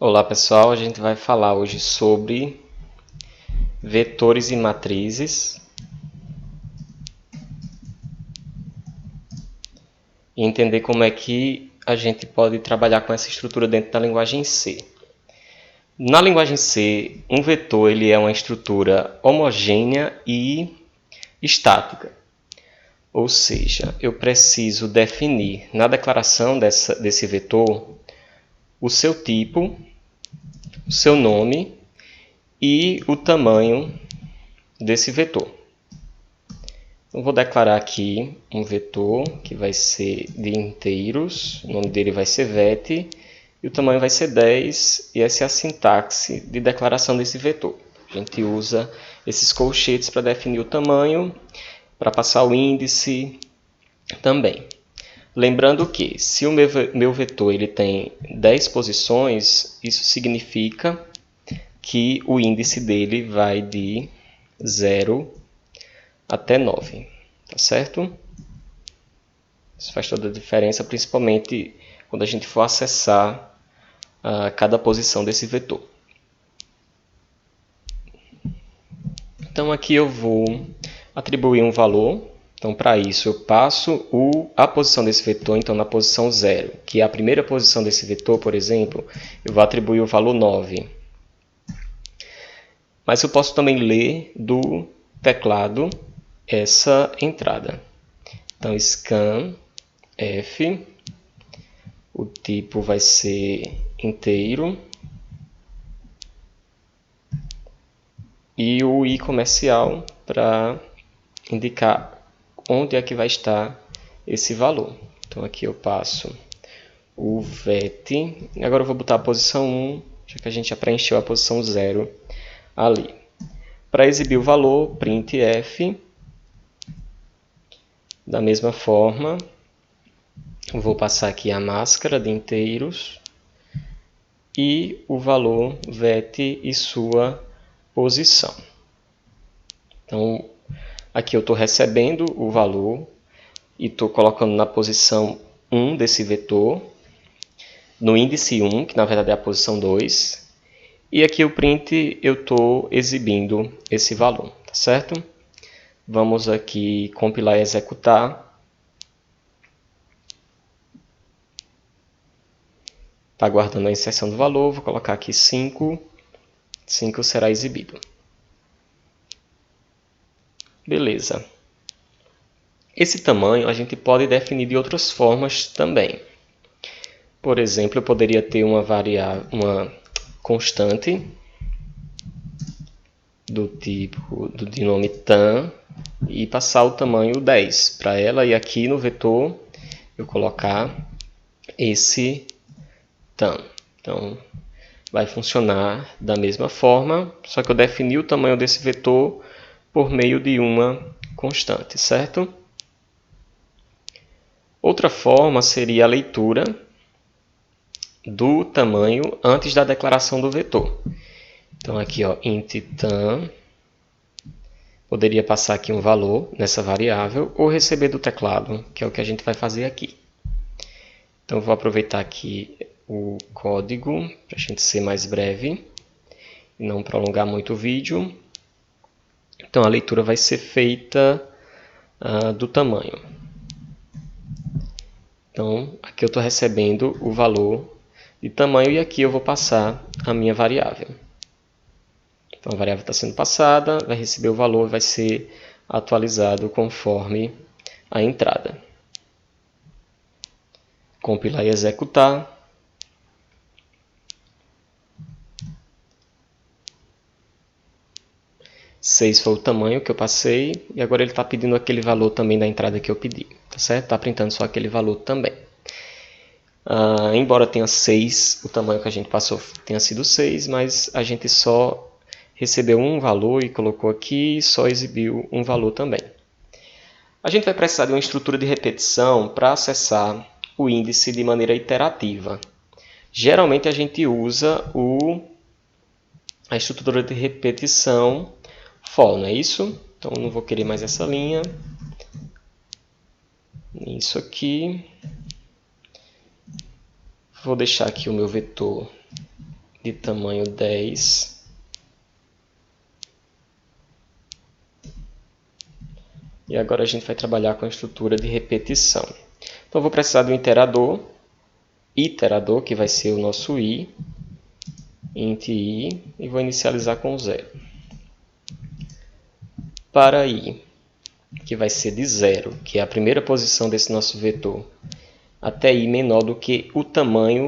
Olá pessoal, a gente vai falar hoje sobre vetores e matrizes e entender como é que a gente pode trabalhar com essa estrutura dentro da linguagem C. Na linguagem C, um vetor ele é uma estrutura homogênea e estática. Ou seja, eu preciso definir na declaração desse vetor o seu tipo, o seu nome e o tamanho desse vetor. Eu vou declarar aqui um vetor que vai ser de inteiros, o nome dele vai ser vet, e o tamanho vai ser 10, e essa é a sintaxe de declaração desse vetor. A gente usa esses colchetes para definir o tamanho, para passar o índice também. Lembrando que se o meu vetor ele tem 10 posições, isso significa que o índice dele vai de 0 até 9, tá certo? Isso faz toda a diferença, principalmente quando a gente for acessar cada posição desse vetor. Então aqui eu vou atribuir um valor. Então para isso eu passo a posição desse vetor, então na posição 0, que é a primeira posição desse vetor, por exemplo, eu vou atribuir o valor 9. Mas eu posso também ler do teclado essa entrada. Então scan F, o tipo vai ser inteiro e o i comercial para indicar onde é que vai estar esse valor. Então aqui eu passo o vet, agora eu vou botar a posição 1, já que a gente já preencheu a posição 0 ali. Para exibir o valor, printf, da mesma forma, vou passar aqui a máscara de inteiros e o valor vet e sua posição. Então, aqui eu estou recebendo o valor e estou colocando na posição 1 desse vetor, no índice 1, que na verdade é a posição 2, e aqui o print eu estou exibindo esse valor, tá certo? Vamos aqui compilar e executar. Está aguardando a inserção do valor, vou colocar aqui 5. 5 será exibido. Beleza. Esse tamanho a gente pode definir de outras formas também. Por exemplo, eu poderia ter uma constante do tipo de nome tam e passar o tamanho 10 para ela, e aqui no vetor eu colocar esse tam. Então vai funcionar da mesma forma, só que eu defini o tamanho desse vetor por meio de uma constante, certo? Outra forma seria a leitura do tamanho antes da declaração do vetor. Então aqui, ó, int tam, poderia passar aqui um valor nessa variável ou receber do teclado, que é o que a gente vai fazer aqui. Então vou aproveitar aqui o código para a gente ser mais breve e não prolongar muito o vídeo. Então a leitura vai ser feita do tamanho. Então aqui eu estou recebendo o valor de tamanho e aqui eu vou passar a minha variável. Então a variável está sendo passada, vai receber o valor e vai ser atualizado conforme a entrada. Compilar e executar. Seis foi o tamanho que eu passei e agora ele está pedindo aquele valor também da entrada que eu pedi, tá certo? Está printando só aquele valor também. Embora tenha 6, o tamanho que a gente passou tenha sido 6, mas a gente só recebeu um valor e colocou aqui e só exibiu um valor também. A gente vai precisar de uma estrutura de repetição para acessar o índice de maneira iterativa. Geralmente a gente usa a estrutura de repetição for, não é isso? Então não vou querer mais essa linha. Isso aqui. Vou deixar aqui o meu vetor de tamanho 10. E agora a gente vai trabalhar com a estrutura de repetição. Então eu vou precisar de um iterador, que vai ser o nosso i, int i, e vou inicializar com 0. Para i, que vai ser de 0, que é a primeira posição desse nosso vetor, até i menor do que o tamanho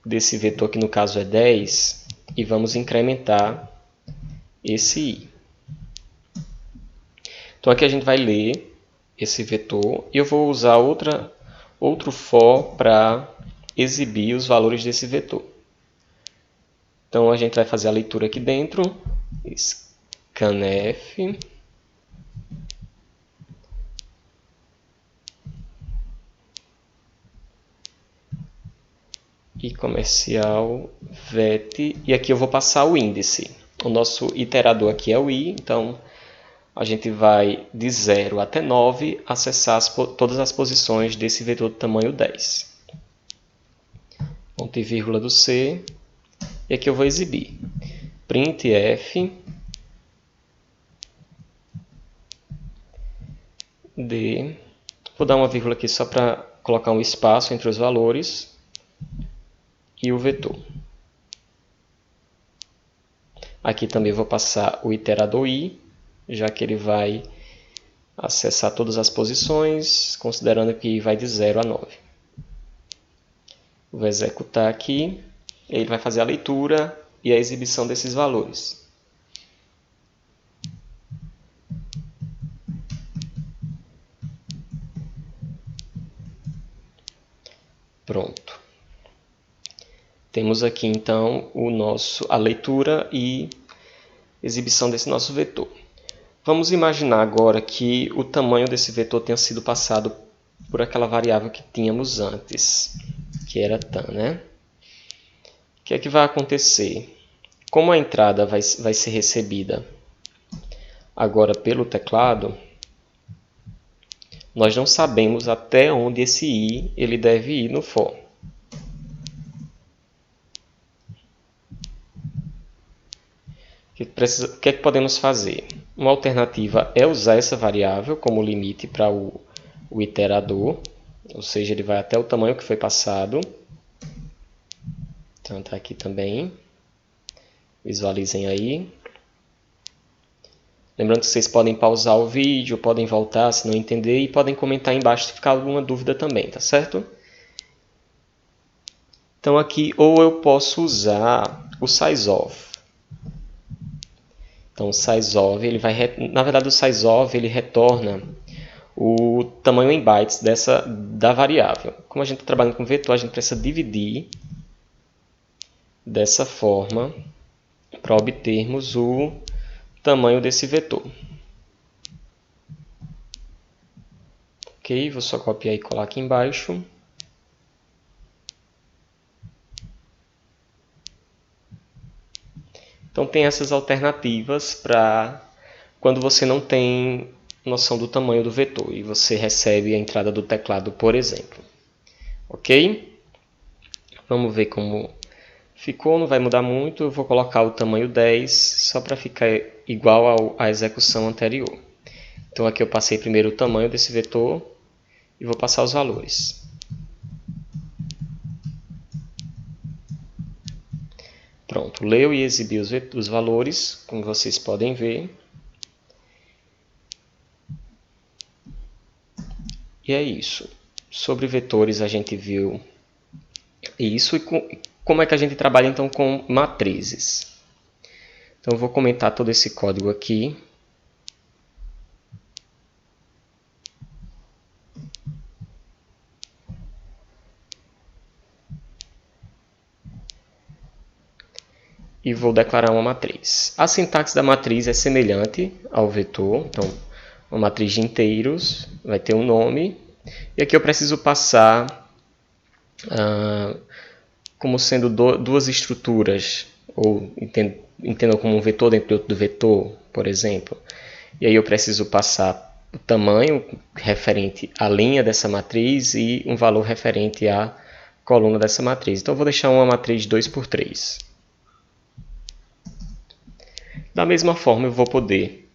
desse vetor, que no caso é 10, e vamos incrementar esse i. Então aqui a gente vai ler esse vetor e eu vou usar outro for para exibir os valores desse vetor. Então a gente vai fazer a leitura aqui dentro, scanf, e comercial vet, e aqui eu vou passar o índice. O nosso iterador aqui é o i, então a gente vai de 0 até 9 acessar todas as posições desse vetor de tamanho 10. Ponto e vírgula do C, e aqui eu vou exibir printf de, vou dar uma vírgula aqui só para colocar um espaço entre os valores, e o vetor. Aqui também vou passar o iterador i, já que ele vai acessar todas as posições, considerando que vai de 0 a 9. Vou executar aqui, ele vai fazer a leitura e a exibição desses valores. Pronto. Temos aqui então a leitura e exibição desse nosso vetor. Vamos imaginar agora que o tamanho desse vetor tenha sido passado por aquela variável que tínhamos antes, que era tan, né? O que é que vai acontecer? Como a entrada vai ser recebida agora pelo teclado, nós não sabemos até onde esse i ele deve ir no for. O que é que podemos fazer? Uma alternativa é usar essa variável como limite para o iterador, ou seja, ele vai até o tamanho que foi passado. Então está aqui também. Visualizem aí. Lembrando que vocês podem pausar o vídeo, podem voltar se não entender e podem comentar aí embaixo se ficar alguma dúvida também, tá certo? Então aqui, ou eu posso usar o sizeof. Então o sizeof, na verdade o sizeof ele retorna o tamanho em bytes da variável. Como a gente está trabalhando com vetor, a gente precisa dividir dessa forma para obtermos o tamanho desse vetor. Ok, vou só copiar e colar aqui embaixo. Então tem essas alternativas para quando você não tem noção do tamanho do vetor e você recebe a entrada do teclado, por exemplo. Ok? Vamos ver como ficou, não vai mudar muito. Eu vou colocar o tamanho 10 só para ficar igual à execução anterior. Então aqui eu passei primeiro o tamanho desse vetor e vou passar os valores. Pronto, leu e exibiu os valores, como vocês podem ver. E é isso. Sobre vetores a gente viu isso e como é que a gente trabalha então com matrizes. Então eu vou comentar todo esse código aqui. E vou declarar uma matriz. A sintaxe da matriz é semelhante ao vetor. Então, uma matriz de inteiros vai ter um nome. E aqui eu preciso passar como sendo duas estruturas, ou entendam como um vetor dentro do vetor, por exemplo. E aí eu preciso passar o tamanho referente à linha dessa matriz e um valor referente à coluna dessa matriz. Então eu vou deixar uma matriz 2 por 3. Da mesma forma, eu vou poder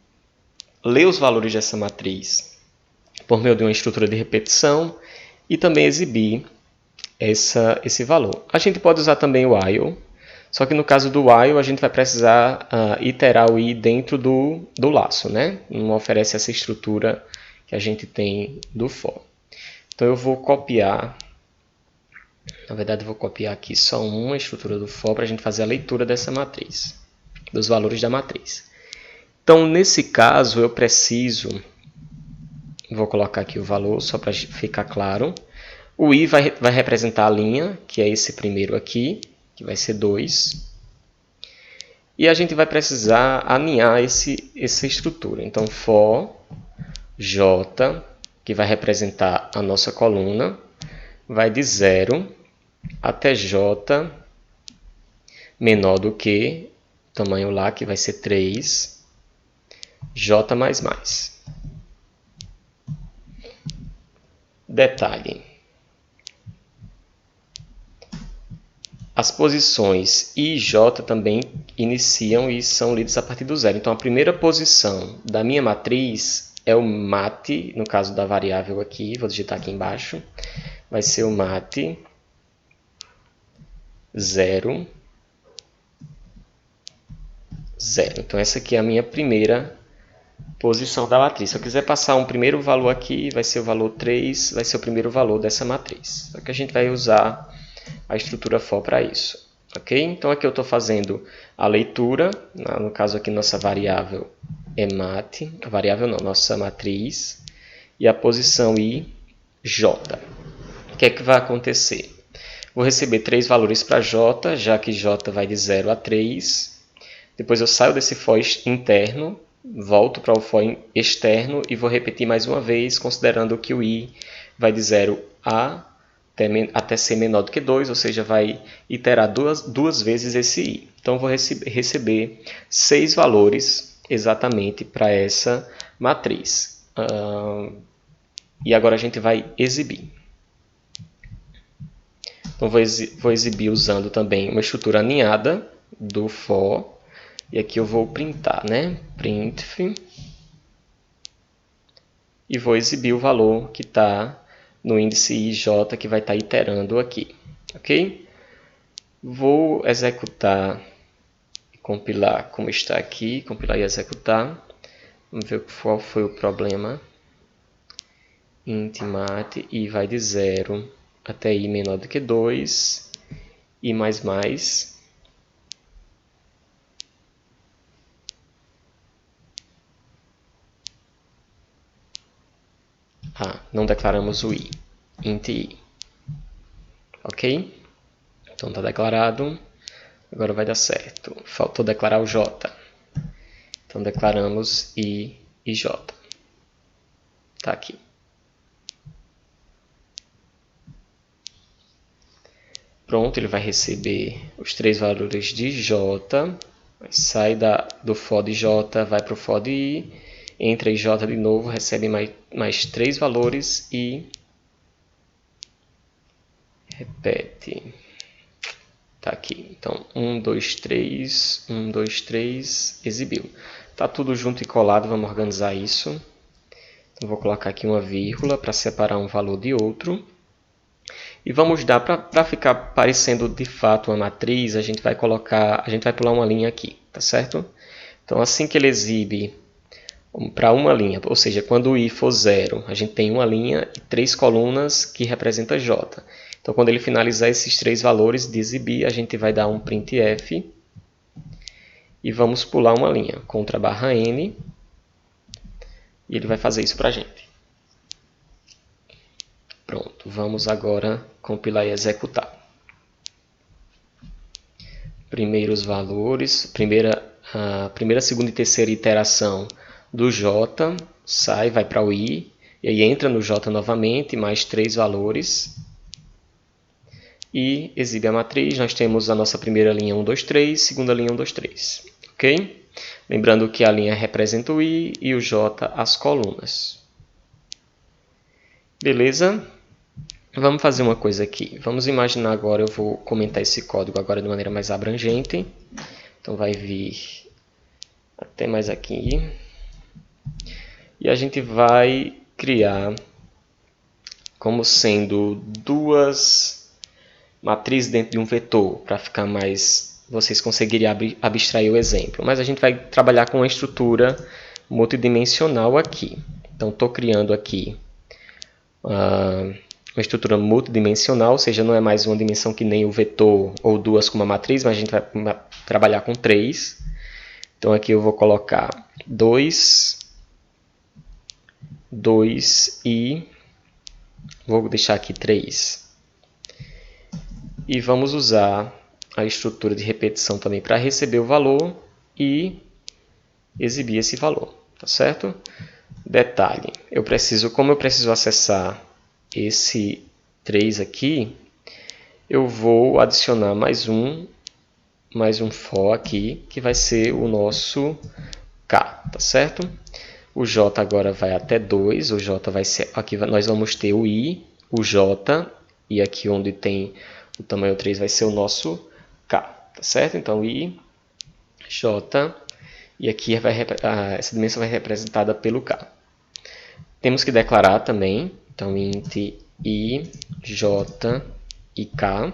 ler os valores dessa matriz por meio de uma estrutura de repetição e também exibir esse valor. A gente pode usar também o while, só que no caso do while a gente vai precisar iterar o i dentro do laço, né? Não oferece essa estrutura que a gente tem do for. Então eu vou copiar, na verdade eu vou copiar aqui só uma estrutura do for para a gente fazer a leitura dessa matriz, dos valores da matriz. Então nesse caso eu preciso, vou colocar aqui o valor só para ficar claro. O i vai representar a linha, que é esse primeiro aqui, que vai ser 2. E a gente vai precisar alinhar essa estrutura. Então, for j, que vai representar a nossa coluna, vai de 0 até j menor do que o tamanho lá, que vai ser 3, j mais mais. Detalhe. As posições I e J também iniciam e são lidas a partir do zero. Então, a primeira posição da minha matriz é o mat, no caso da variável aqui, vou digitar aqui embaixo, vai ser o mat 0, 0. Então, essa aqui é a minha primeira posição da matriz. Se eu quiser passar um primeiro valor aqui, vai ser o valor 3, vai ser o primeiro valor dessa matriz. Só que a gente vai usar a estrutura for para isso. Ok? Então aqui eu estou fazendo a leitura, no caso aqui nossa variável é mat, a variável não, nossa matriz, e a posição i, j. O que é que vai acontecer? Vou receber 3 valores para j, já que j vai de 0 a 3. Depois eu saio desse for interno, volto para o for externo e vou repetir mais uma vez, considerando que o i vai de 0 a até ser menor do que 2, ou seja, vai iterar duas vezes esse i. Então, vou receber 6 valores exatamente para essa matriz. E agora a gente vai exibir. Então, vou exibir usando também uma estrutura aninhada do for. E aqui eu vou printar, né? Printf. E vou exibir o valor que está no índice IJ, que vai estar iterando aqui. Ok? Vou executar e compilar como está aqui. Compilar e executar. Vamos ver qual foi o problema. Int mat i vai de 0 até i menor do que 2. I mais mais. Não declaramos o i. Int i. Ok? Então está declarado. Agora vai dar certo. Faltou declarar o j. Então declaramos i e j. Está aqui. Pronto, ele vai receber os 3 valores de j. Sai do for de j, vai para o for de i. Entra em j de novo, recebe mais 3 valores e repete. Tá aqui. Então, 1, 2, 3, 1, 2, 3, exibiu. Tá tudo junto e colado, vamos organizar isso. Então, vou colocar aqui uma vírgula para separar um valor de outro. E vamos dar, para ficar parecendo de fato uma matriz, a gente vai pular uma linha aqui, tá certo? Então, assim que ele exibe para uma linha, ou seja, quando o i for 0, a gente tem uma linha e 3 colunas que representam j. Então, quando ele finalizar esses 3 valores de exibir, a gente vai dar um printf e vamos pular uma linha, Ctrl+N, e ele vai fazer isso para a gente. Pronto, vamos agora compilar e executar. Primeiros valores, primeira, segunda e terceira iteração do j, sai, vai para o i, e aí entra no j novamente, mais 3 valores, e exibe a matriz. Nós temos a nossa primeira linha 1, 2, 3, segunda linha 1, 2, 3. Ok? Lembrando que a linha representa o i e o j as colunas. Beleza? Vamos fazer uma coisa aqui. Vamos imaginar agora, eu vou comentar esse código agora de maneira mais abrangente. Então vai vir até mais aqui. E a gente vai criar como sendo duas matrizes dentro de um vetor, para ficar mais... vocês conseguirem abstrair o exemplo. Mas a gente vai trabalhar com uma estrutura multidimensional aqui. Então, estou criando aqui uma estrutura multidimensional, ou seja, não é mais uma dimensão que nem o vetor ou duas com uma matriz, mas a gente vai trabalhar com 3. Então, aqui eu vou colocar 2 e vou deixar aqui 3. E vamos usar a estrutura de repetição também para receber o valor e exibir esse valor, tá certo? Detalhe, como eu preciso acessar esse 3 aqui, eu vou adicionar mais um for aqui, que vai ser o nosso K, tá certo? O J agora vai até 2, o J vai ser, aqui nós vamos ter o I, o J, e aqui onde tem o tamanho 3 vai ser o nosso K, tá certo? Então, I, J, e aqui essa dimensão vai ser representada pelo K. Temos que declarar também, então, int I, J e K.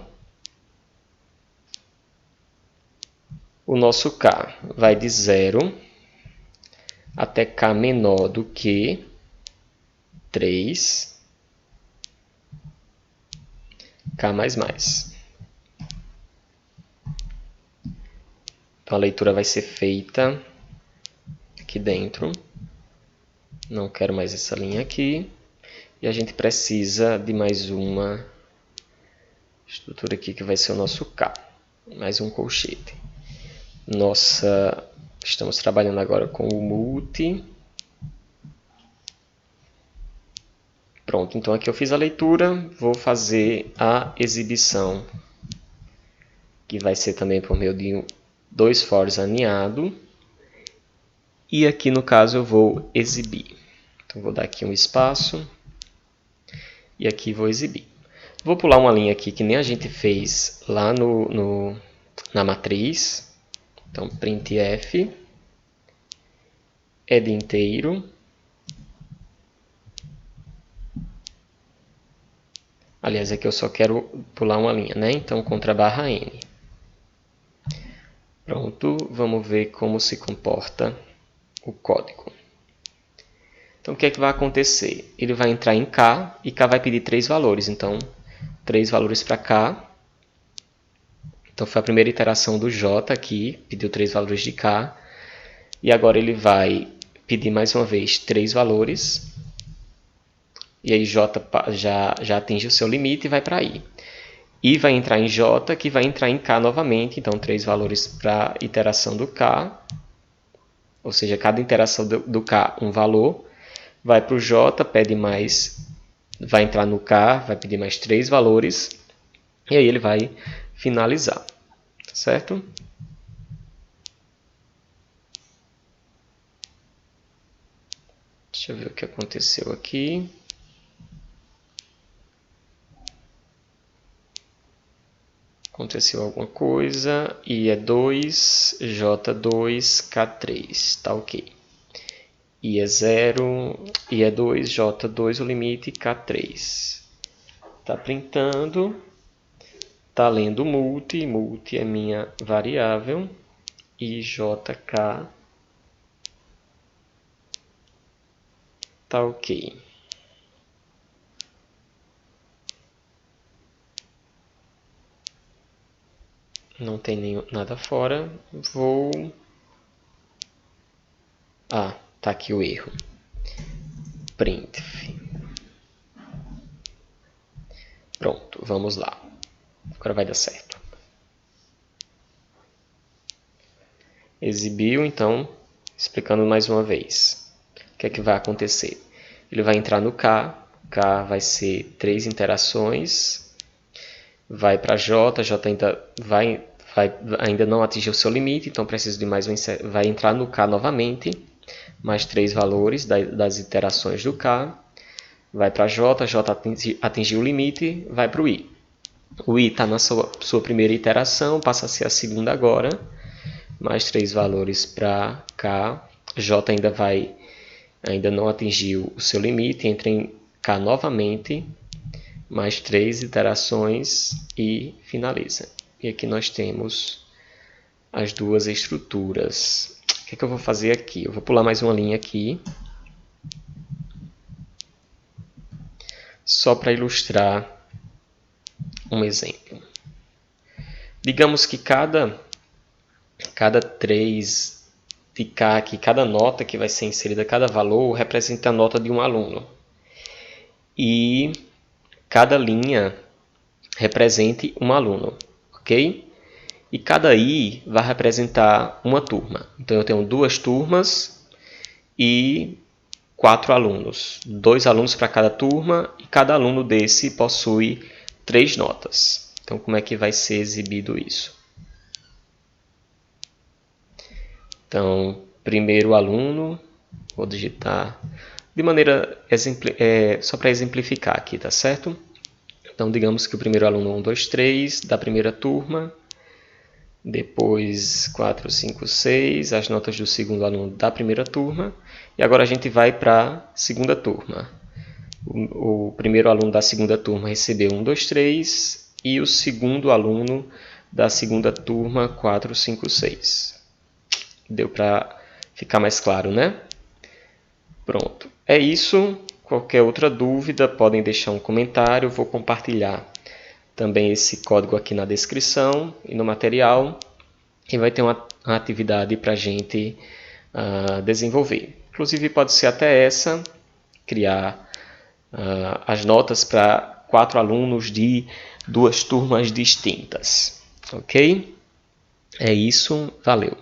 O nosso K vai de 0 até K menor do que 3, K++. Então, a leitura vai ser feita aqui dentro. Não quero mais essa linha aqui. E a gente precisa de mais uma estrutura aqui que vai ser o nosso K. Mais um colchete. Estamos trabalhando agora com o multi. Pronto, então aqui eu fiz a leitura, vou fazer a exibição, que vai ser também por meio de 2 fors aninhado. E aqui no caso eu vou exibir. Então vou dar aqui um espaço e aqui vou exibir. Vou pular uma linha aqui que nem a gente fez lá na matriz. Então printf é de inteiro. Aliás, aqui eu só quero pular uma linha, né? Então, /n. Pronto, vamos ver como se comporta o código. Então, o que é que vai acontecer? Ele vai entrar em K e K vai pedir 3 valores. Então, 3 valores para K. Então, foi a primeira iteração do J aqui, pediu 3 valores de K. E agora ele vai pedir mais uma vez 3 valores. E aí J já atinge o seu limite e vai para I. I vai entrar em J, que vai entrar em K novamente. Então, 3 valores para a iteração do K. Ou seja, cada interação do K, um valor. Vai para o J, pede mais, vai entrar no K, vai pedir mais 3 valores. E aí ele vai finalizar. Tá certo? Deixa eu ver o que aconteceu aqui. Aconteceu alguma coisa, I é 2, J2, K3, tá ok. I é 0, I é 2, J2, o limite, K3. Tá printando, tá lendo multi é minha variável, e JK tá ok. Não tem nada fora. Ah, tá aqui o erro. Printf. Pronto, vamos lá. Agora vai dar certo. Exibiu, então, explicando mais uma vez. O que é que vai acontecer? Ele vai entrar no K. K vai ser 3 interações. Vai para J ainda não atingiu o seu limite, então preciso de mais vai entrar no K novamente, mais 3 valores das iterações do K, vai para J atingiu o limite, vai para o I. O I está na sua primeira iteração, passa a ser a segunda agora, mais 3 valores para K. J ainda não atingiu o seu limite, entra em K novamente, mais 3 iterações e finaliza. E aqui nós temos as duas estruturas. O que eu vou fazer aqui? Eu vou pular mais uma linha aqui, só para ilustrar um exemplo. Digamos que cada 3 de K aqui, cada nota que vai ser inserida, cada valor, representa a nota de um aluno. E cada linha represente um aluno, ok? E cada I vai representar uma turma. Então eu tenho 2 turmas e 4 alunos. 2 alunos para cada turma e cada aluno desse possui 3 notas. Então como é que vai ser exibido isso? Então, primeiro aluno, vou digitar de maneira só para exemplificar aqui, tá certo? Então, digamos que o primeiro aluno é 1, 2, 3 da primeira turma, depois 4, 5, 6, as notas do segundo aluno da primeira turma, e agora a gente vai para a segunda turma. O primeiro aluno da segunda turma recebeu 1, 2, 3 e o segundo aluno da segunda turma 4, 5, 6. Deu para ficar mais claro, né? Pronto. É isso. Qualquer outra dúvida, podem deixar um comentário. Vou compartilhar também esse código aqui na descrição e no material. E vai ter uma atividade para a gente desenvolver. Inclusive pode ser até essa, criar as notas para 4 alunos de 2 turmas distintas. Ok? É isso. Valeu.